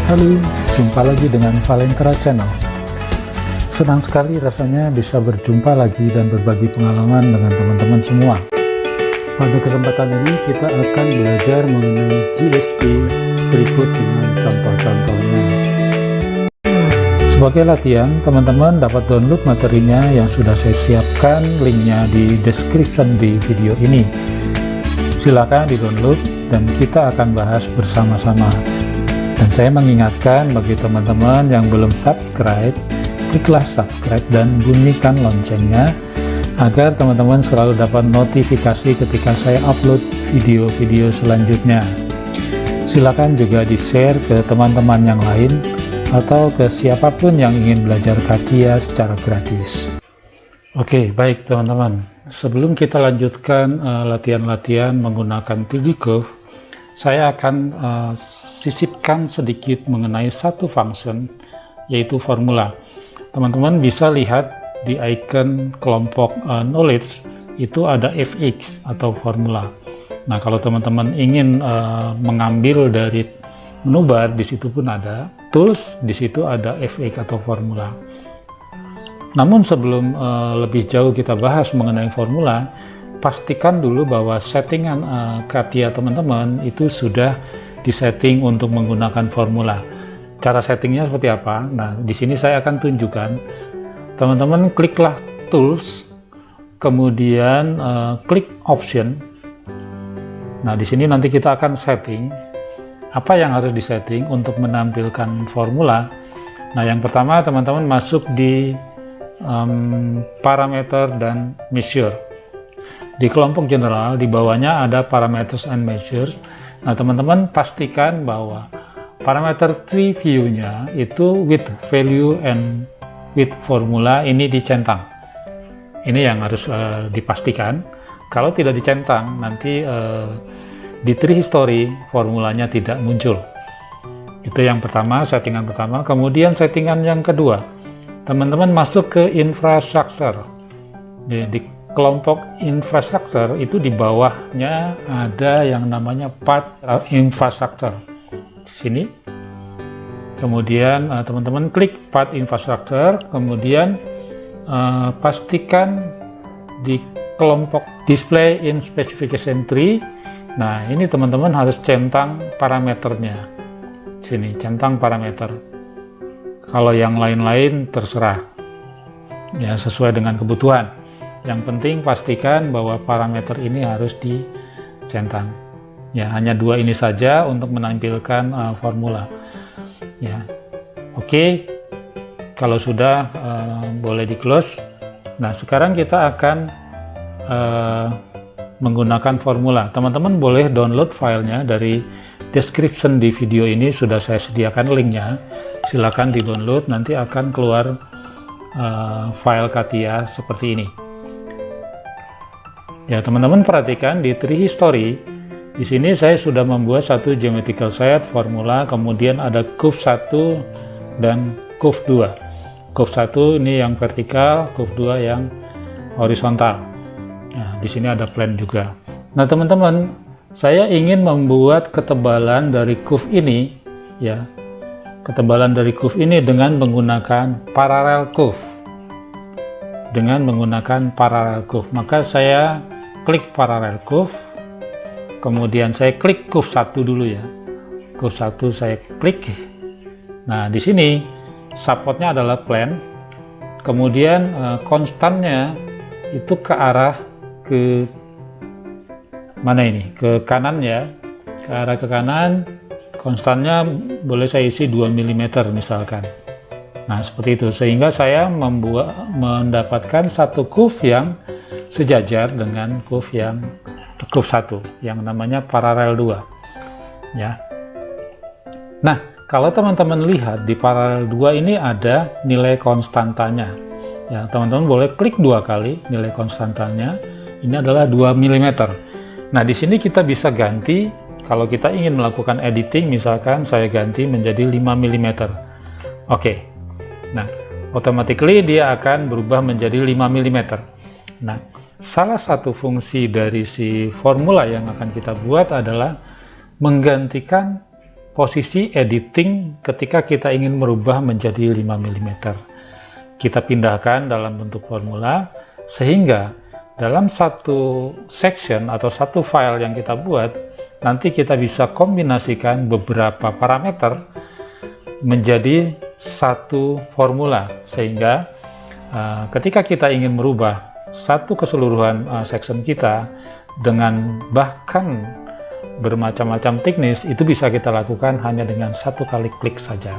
Halo, jumpa lagi dengan Valentera Channel. Senang sekali rasanya bisa berjumpa lagi dan berbagi pengalaman dengan teman-teman semua. Pada kesempatan ini kita akan belajar mengenai GSP berikut dengan contoh-contohnya. Sebagai latihan, teman-teman dapat download materinya yang sudah saya siapkan, linknya di description di video ini. Silakan di-download dan kita akan bahas bersama-sama. Dan saya mengingatkan bagi teman-teman yang belum subscribe, kliklah subscribe dan bunyikan loncengnya agar teman-teman selalu dapat notifikasi ketika saya upload video-video selanjutnya. Silakan juga di-share ke teman-teman yang lain atau ke siapapun yang ingin belajar CATIA secara gratis. Oke, baik teman-teman. Sebelum kita lanjutkan latihan-latihan menggunakan 3D Curve, saya akan sisipkan sedikit mengenai satu function, yaitu formula. Teman-teman bisa lihat di icon kelompok knowledge itu ada fx atau formula. Nah, kalau teman-teman ingin mengambil dari menu bar, di situ pun ada tools, di situ ada fx atau formula. Namun sebelum lebih jauh kita bahas mengenai formula, pastikan dulu bahwa settingan CATIA teman-teman itu sudah disetting untuk menggunakan formula. Cara settingnya seperti apa? Nah, di sini saya akan tunjukkan. Teman-teman kliklah tools, kemudian klik option. Nah, di sini nanti kita akan setting apa yang harus disetting untuk menampilkan formula. Nah, yang pertama teman-teman masuk di parameter dan measure. Di kelompok general, di bawahnya ada parameters and measures. Nah, teman-teman pastikan bahwa parameter tree view-nya itu with value and with formula ini dicentang. Ini yang harus dipastikan. Kalau tidak dicentang, nanti di tree history formulanya tidak muncul. Itu yang pertama, settingan pertama. Kemudian settingan yang kedua, teman-teman masuk ke infrastructure. Di kelompok infrastructure itu di bawahnya ada yang namanya path infrastructure. Di sini. Kemudian teman-teman klik path infrastructure, kemudian pastikan di kelompok display in specification tree. Nah, ini teman-teman harus centang parameternya. Sini centang parameter. Kalau yang lain-lain terserah. Ya, sesuai dengan kebutuhan. Yang penting pastikan bahwa parameter ini harus dicentang. Ya, hanya dua ini saja untuk menampilkan formula. Ya, oke. Kalau sudah boleh di close. Nah, sekarang kita akan menggunakan formula. Teman-teman boleh download filenya dari description di video ini, sudah saya sediakan linknya. Silakan di download, nanti akan keluar file CATIA seperti ini. Ya, teman-teman perhatikan di tree history, di sini saya sudah membuat satu geometrical set formula, kemudian ada curve 1 dan curve 2. Curve 1 ini yang vertikal, curve 2 yang horizontal. Nah, di sini ada plane juga. Nah, teman-teman, saya ingin membuat ketebalan dari curve ini, ya, ketebalan dari curve ini dengan menggunakan parallel curve. Dengan menggunakan parallel curve, maka saya klik parallel curve, kemudian saya klik curve 1 dulu ya. Curve 1 saya klik. Nah, di sini supportnya adalah plane, kemudian konstannya itu ke arah ke mana ini? Ke kanan ya. Ke arah ke kanan, konstannya boleh saya isi 2 mm misalkan. Nah, seperti itu, sehingga saya mendapatkan satu curve yang sejajar dengan curve 1 yang namanya paralel 2 ya. Nah, kalau teman-teman lihat di paralel 2 ini ada nilai konstantanya ya. Teman-teman boleh klik 2 kali nilai konstantanya. Ini adalah 2 mm. Nah, di sini kita bisa ganti. Kalau kita ingin melakukan editing, misalkan saya ganti menjadi 5 mm. Oke. Nah, automatically dia akan berubah menjadi 5 mm. Nah, salah satu fungsi dari si formula yang akan kita buat adalah menggantikan posisi editing ketika kita ingin merubah menjadi 5 mm. Kita pindahkan dalam bentuk formula, sehingga dalam satu section atau satu file yang kita buat, nanti kita bisa kombinasikan beberapa parameter menjadi satu formula, sehingga ketika kita ingin merubah satu keseluruhan section kita dengan bahkan bermacam-macam teknis, itu bisa kita lakukan hanya dengan satu kali klik saja.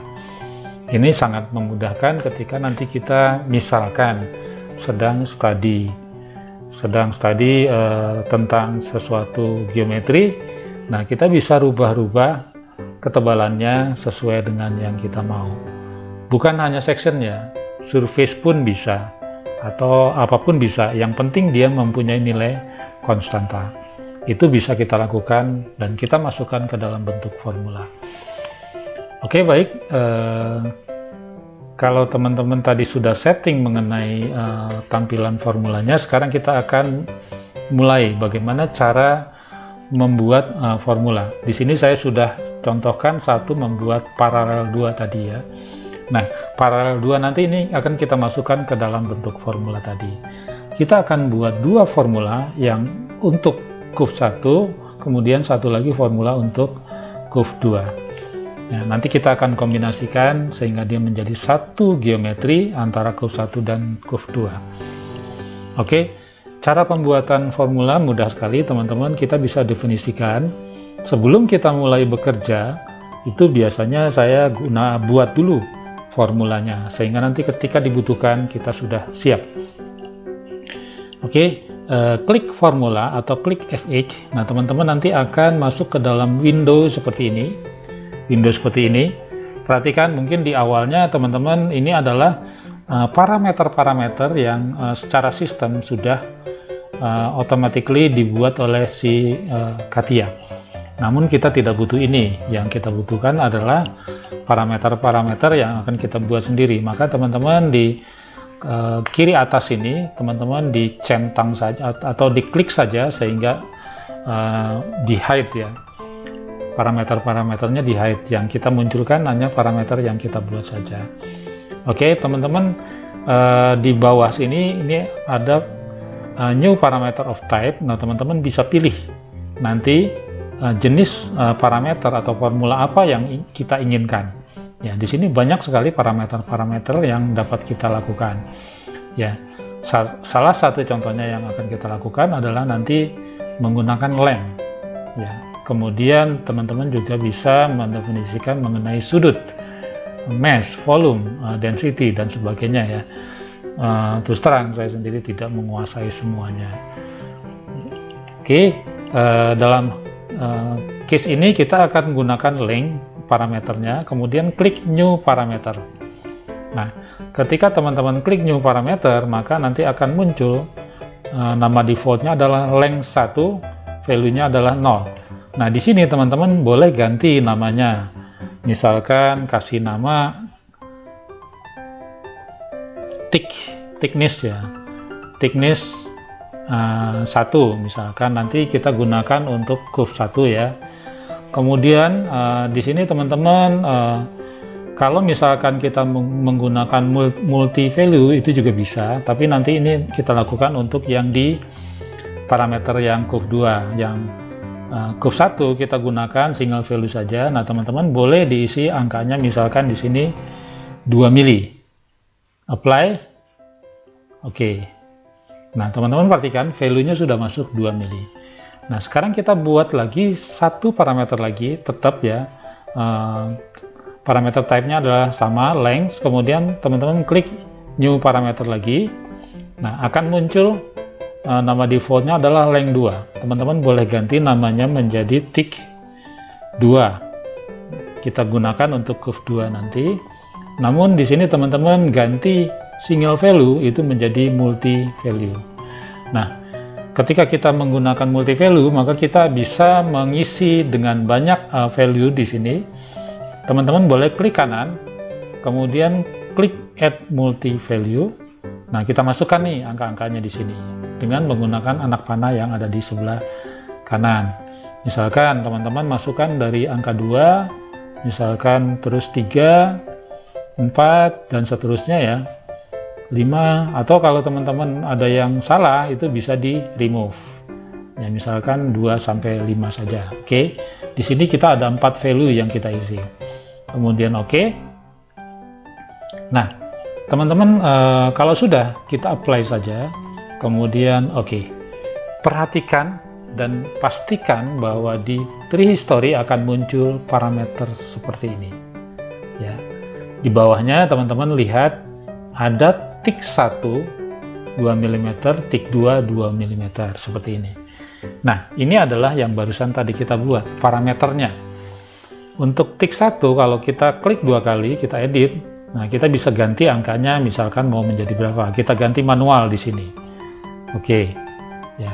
Ini sangat memudahkan ketika nanti kita misalkan sedang studi tentang sesuatu geometri. Nah, kita bisa rubah-rubah ketebalannya sesuai dengan yang kita mau. Bukan hanya sectionnya, surface pun bisa, atau apapun bisa. Yang penting dia mempunyai nilai konstanta. Itu bisa kita lakukan dan kita masukkan ke dalam bentuk formula. Oke, baik. Kalau teman-teman tadi sudah setting mengenai tampilan formulanya, sekarang kita akan mulai bagaimana cara membuat formula. Di sini saya sudah contohkan satu, membuat paralel 2 tadi ya. Nah, paralel 2 nanti ini akan kita masukkan ke dalam bentuk formula tadi. Kita akan buat dua formula, yang untuk curve 1, kemudian satu lagi formula untuk curve 2. Nah, nanti kita akan kombinasikan sehingga dia menjadi satu geometri antara curve 1 dan curve 2. Oke, cara pembuatan formula mudah sekali teman-teman. Kita bisa definisikan sebelum kita mulai bekerja. Itu biasanya saya buat dulu formulanya, sehingga nanti ketika dibutuhkan kita sudah siap. Oke, klik formula atau klik FH. Nah, teman-teman nanti akan masuk ke dalam window seperti ini. Perhatikan, mungkin di awalnya teman-teman ini adalah parameter-parameter yang secara sistem sudah automatically dibuat oleh si CATIA. Namun kita tidak butuh ini. Yang kita butuhkan adalah parameter-parameter yang akan kita buat sendiri. Maka teman-teman di kiri atas ini, teman-teman dicentang saja atau diklik saja sehingga di hide ya. Parameter-parameternya di hide. Yang kita munculkan hanya parameter yang kita buat saja. Oke, teman-teman, di bawah sini ini ada new parameter of type. Nah, teman-teman bisa pilih nanti jenis parameter atau formula apa yang kita inginkan. Ya, di sini banyak sekali parameter-parameter yang dapat kita lakukan. Ya, salah satu contohnya yang akan kita lakukan adalah nanti menggunakan length. Ya, kemudian teman-teman juga bisa mendefinisikan mengenai sudut, mesh, volume, density dan sebagainya ya. Terus terang saya sendiri tidak menguasai semuanya. Oke, dalam case ini kita akan menggunakan length parameternya, kemudian klik new parameter. Nah, ketika teman-teman klik new parameter, maka nanti akan muncul nama defaultnya adalah length 1, value-nya adalah 0. Nah, di sini teman-teman boleh ganti namanya. Misalkan kasih nama thickness ya. Thickness 1 misalkan, nanti kita gunakan untuk curve 1 ya. Kemudian di sini teman-teman kalau misalkan kita menggunakan multi value itu juga bisa, tapi nanti ini kita lakukan untuk yang di parameter yang curve 2. Yang curve 1 kita gunakan single value saja. Nah, teman-teman boleh diisi angkanya, misalkan di sini 2 mili. Apply. Oke. Nah, teman-teman perhatikan value-nya sudah masuk 2 mili. Nah, sekarang kita buat lagi satu parameter lagi, tetap ya. Parameter type-nya adalah sama, length. Kemudian teman-teman klik new parameter lagi. Nah, akan muncul nama defaultnya adalah length 2. Teman-teman boleh ganti namanya menjadi thick 2. Kita gunakan untuk curve 2 nanti. Namun di sini teman-teman ganti single value itu menjadi multi value. Nah, ketika kita menggunakan multi value, maka kita bisa mengisi dengan banyak value di sini. Teman-teman boleh klik kanan, kemudian klik add multi value. Nah, kita masukkan nih angka-angkanya di sini dengan menggunakan anak panah yang ada di sebelah kanan. Misalkan teman-teman masukkan dari angka 2 misalkan terus 3, 4 dan seterusnya ya, 5, atau kalau teman-teman ada yang salah itu bisa di remove ya, misalkan 2 sampai 5 saja. Oke, di sini kita ada 4 value yang kita isi, kemudian oke. Nah teman-teman, kalau sudah, kita apply saja, kemudian oke. Perhatikan dan pastikan bahwa di tree history akan muncul parameter seperti ini ya. Di bawahnya teman-teman lihat ada tick 1 2 mm, tick 2 2 mm seperti ini. Nah ini adalah yang barusan tadi kita buat parameternya. Untuk tick 1 kalau kita klik 2 kali, kita edit, nah kita bisa ganti angkanya, misalkan mau menjadi berapa, kita ganti manual di sini. Oke ya.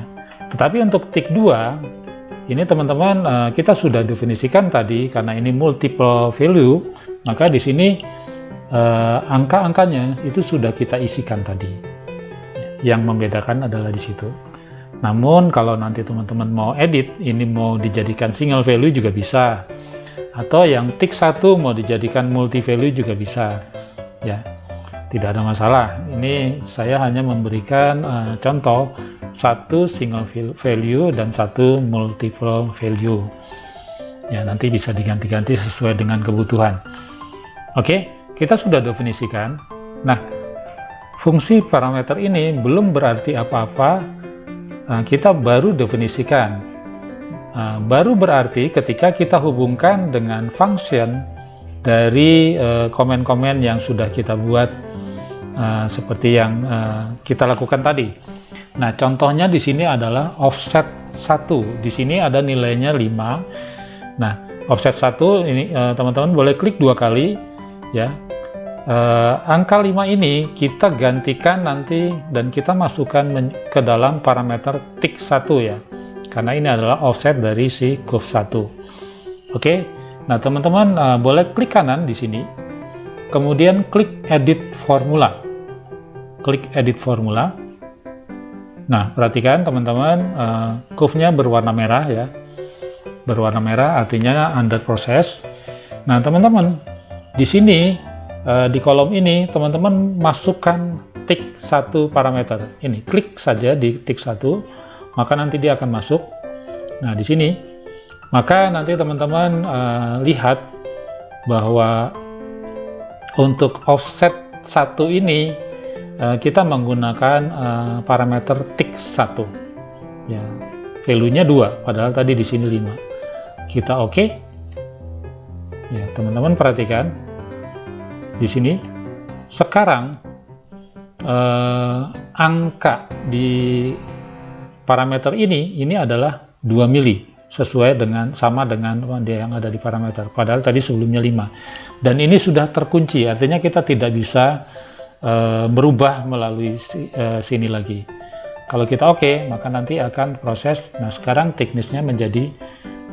Tetapi untuk tick 2 ini teman-teman, kita sudah definisikan tadi, karena ini multiple value, maka di sini angka-angkanya itu sudah kita isikan tadi. Yang membedakan adalah di situ. Namun kalau nanti teman-teman mau edit, ini mau dijadikan single value juga bisa, atau yang tick 1 mau dijadikan multi value juga bisa ya, tidak ada masalah. Ini saya hanya memberikan contoh, satu single value dan satu multiple value ya, nanti bisa diganti-ganti sesuai dengan kebutuhan. Oke, kita sudah definisikan. Nah fungsi parameter ini belum berarti apa-apa, kita baru definisikan. Baru berarti ketika kita hubungkan dengan function dari komen-komen yang sudah kita buat, seperti yang kita lakukan tadi. Nah contohnya di sini adalah offset 1, di sini ada nilainya 5. Nah offset 1 ini teman-teman boleh klik 2 kali ya. Angka 5 ini kita gantikan nanti dan kita masukkan ke dalam parameter tick 1 ya, karena ini adalah offset dari si curve 1. Oke, nah teman-teman boleh klik kanan di sini, kemudian klik edit formula. Klik edit formula. Nah perhatikan teman-teman, curve-nya berwarna merah ya, berwarna merah artinya under process. Nah teman-teman di sini, di kolom ini teman-teman masukkan tick 1 parameter ini, klik saja di tick 1, maka nanti dia akan masuk. Nah di sini maka nanti teman-teman lihat bahwa untuk offset 1 ini kita menggunakan parameter tick 1 ya, value nya 2 padahal tadi di sini 5. Kita oke ya, teman-teman perhatikan di sini sekarang angka di parameter ini adalah 2 mili, sesuai dengan sama dengan dia yang ada di parameter, padahal tadi sebelumnya 5, dan ini sudah terkunci, artinya kita tidak bisa berubah melalui sini lagi. Kalau kita oke, maka nanti akan proses. Nah sekarang thickness-nya menjadi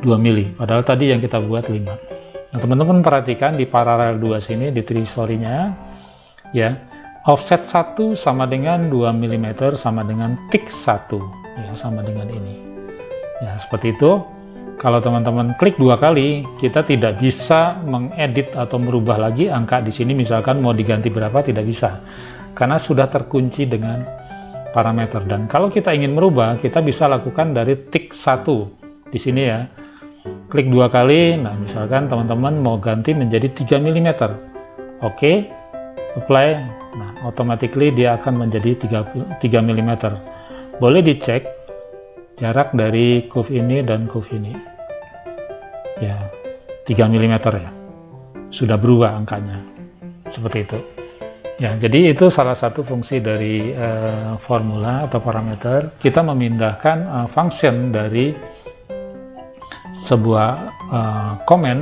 2 mili, padahal tadi yang kita buat 5. Nah teman-teman perhatikan di paralel 2 sini, di tree history-nya ya, offset 1 sama dengan 2 mm sama dengan tick 1 ya, sama dengan ini ya, seperti itu. Kalau teman-teman klik 2 kali, kita tidak bisa mengedit atau merubah lagi angka di sini, misalkan mau diganti berapa, tidak bisa karena sudah terkunci dengan parameter. Dan kalau kita ingin merubah, kita bisa lakukan dari tick 1 di sini ya, klik 2 kali. Nah misalkan teman-teman mau ganti menjadi 3 mm, oke, apply. Nah automatically dia akan menjadi 3 mm. Boleh dicek jarak dari curve ini dan curve ini ya, 3 mm ya, sudah berubah angkanya seperti itu ya. Jadi itu salah satu fungsi dari formula atau parameter, kita memindahkan function dari sebuah komen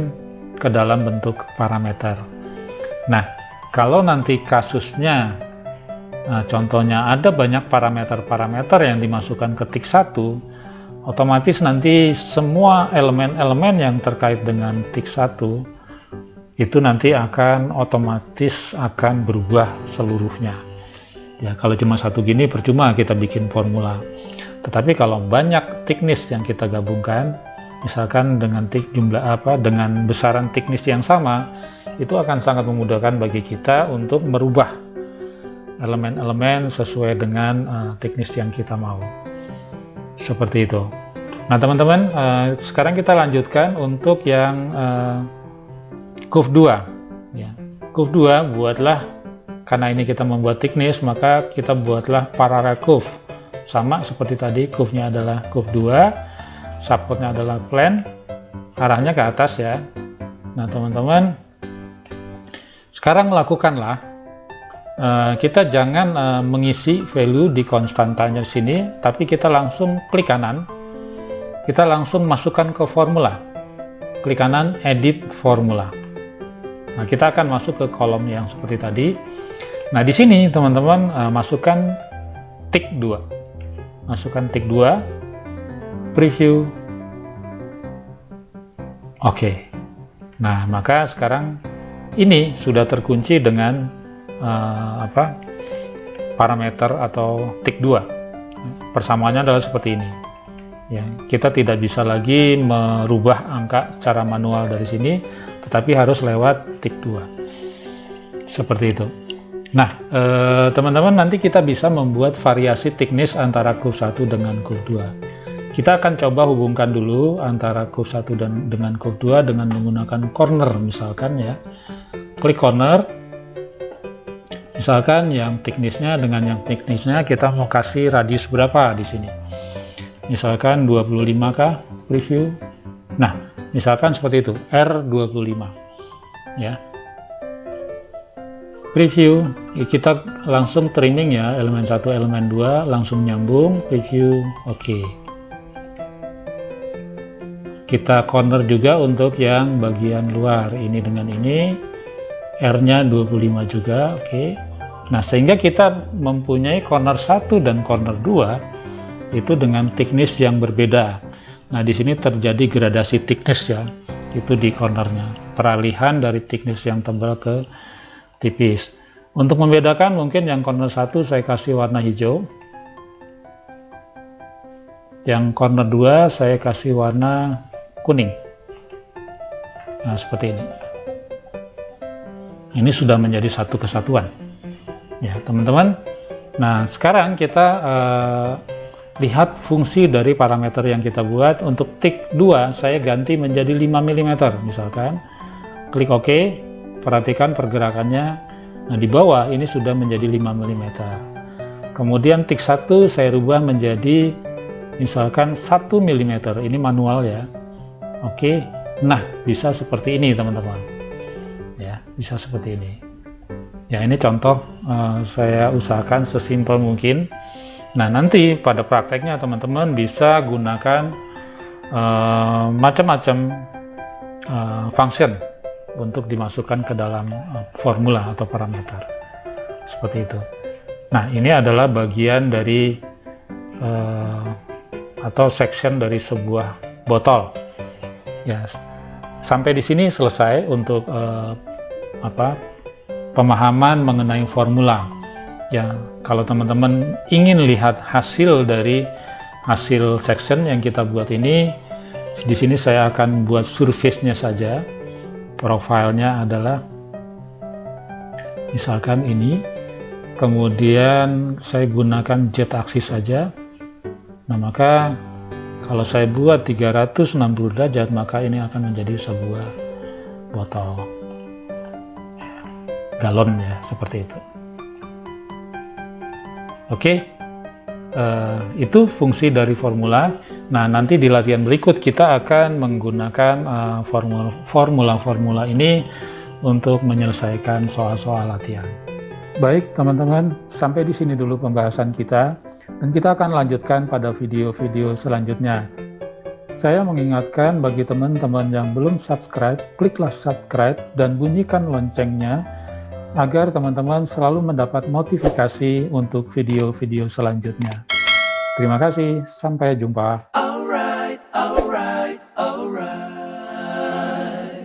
ke dalam bentuk parameter. Nah kalau nanti kasusnya, contohnya ada banyak parameter-parameter yang dimasukkan ke tick 1, otomatis nanti semua elemen-elemen yang terkait dengan tick 1 itu nanti akan otomatis akan berubah seluruhnya ya. Kalau cuma satu gini percuma kita bikin formula, tetapi kalau banyak thickness yang kita gabungkan, misalkan dengan dengan besaran thickness yang sama, itu akan sangat memudahkan bagi kita untuk merubah elemen-elemen sesuai dengan thickness yang kita mau. Seperti itu. Nah teman-teman, sekarang kita lanjutkan untuk yang curve 2 ya. Curve 2 buatlah, karena ini kita membuat thickness, maka kita buatlah parallel curve. Sama seperti tadi, curve-nya adalah curve 2, supportnya adalah plane, arahnya ke atas ya. Nah teman-teman, sekarang lakukanlah, kita jangan mengisi value di konstantanya di sini, tapi kita langsung klik kanan, kita langsung masukkan ke formula, klik kanan edit formula. Nah kita akan masuk ke kolom yang seperti tadi. Nah di sini teman-teman masukkan tick 2. Masukkan tick 2, preview. Oke. Nah, maka sekarang ini sudah terkunci dengan parameter atau tick 2. Persamaannya adalah seperti ini. Ya, kita tidak bisa lagi merubah angka secara manual dari sini, tetapi harus lewat tick 2. Seperti itu. Nah, teman-teman, nanti kita bisa membuat variasi thickness antara curve 1 dengan curve 2. Kita akan coba hubungkan dulu antara curve 1 dengan curve 2 dengan menggunakan corner misalkan ya. Klik corner. Misalkan yang thickness-nya dengan yang thickness-nya kita mau kasih radius berapa di sini. Misalkan 25 kah? Preview. Nah, misalkan seperti itu, R25 ya. Preview, kita langsung trimming ya, elemen 1, elemen 2 langsung nyambung, preview, oke. Kita corner juga untuk yang bagian luar, ini dengan ini, R-nya 25 juga, oke. Nah, sehingga kita mempunyai corner 1 dan corner 2 itu dengan thickness yang berbeda. Nah, di sini terjadi gradasi thickness ya, itu di cornernya, peralihan dari thickness yang tebal ke tipis. Untuk membedakan mungkin yang corner 1 saya kasih warna hijau, yang corner 2 saya kasih warna kuning. Nah seperti ini. Ini sudah menjadi satu kesatuan ya teman-teman. Nah sekarang kita lihat fungsi dari parameter yang kita buat. Untuk tick 2 saya ganti menjadi 5 mm misalkan, klik OK. Perhatikan pergerakannya. Nah di bawah ini sudah menjadi 5 mm. Kemudian tick 1 saya rubah menjadi misalkan 1 mm. Ini manual ya. Oke. Nah bisa seperti ini teman-teman ya, bisa seperti ini ya. Ini contoh, saya usahakan sesimpel mungkin. Nah nanti pada prakteknya teman-teman bisa gunakan macam-macam function untuk dimasukkan ke dalam formula atau parameter seperti itu. Nah ini adalah bagian dari atau section dari sebuah botol ya. Sampai di sini selesai untuk pemahaman mengenai formula ya. Kalau teman-teman ingin lihat hasil dari hasil section yang kita buat ini, di sini saya akan buat surface-nya saja. Profilnya adalah misalkan ini, kemudian saya gunakan Z aksis saja. Nah maka kalau saya buat 360 derajat, maka ini akan menjadi sebuah botol galon ya, seperti itu. Oke, itu fungsi dari formula. Nah nanti di latihan berikut kita akan menggunakan formula-formula ini untuk menyelesaikan soal-soal latihan. Baik teman-teman, sampai di sini dulu pembahasan kita, dan kita akan lanjutkan pada video-video selanjutnya. Saya mengingatkan bagi teman-teman yang belum subscribe, kliklah subscribe dan bunyikan loncengnya agar teman-teman selalu mendapat notifikasi untuk video-video selanjutnya. Terima kasih, sampai jumpa.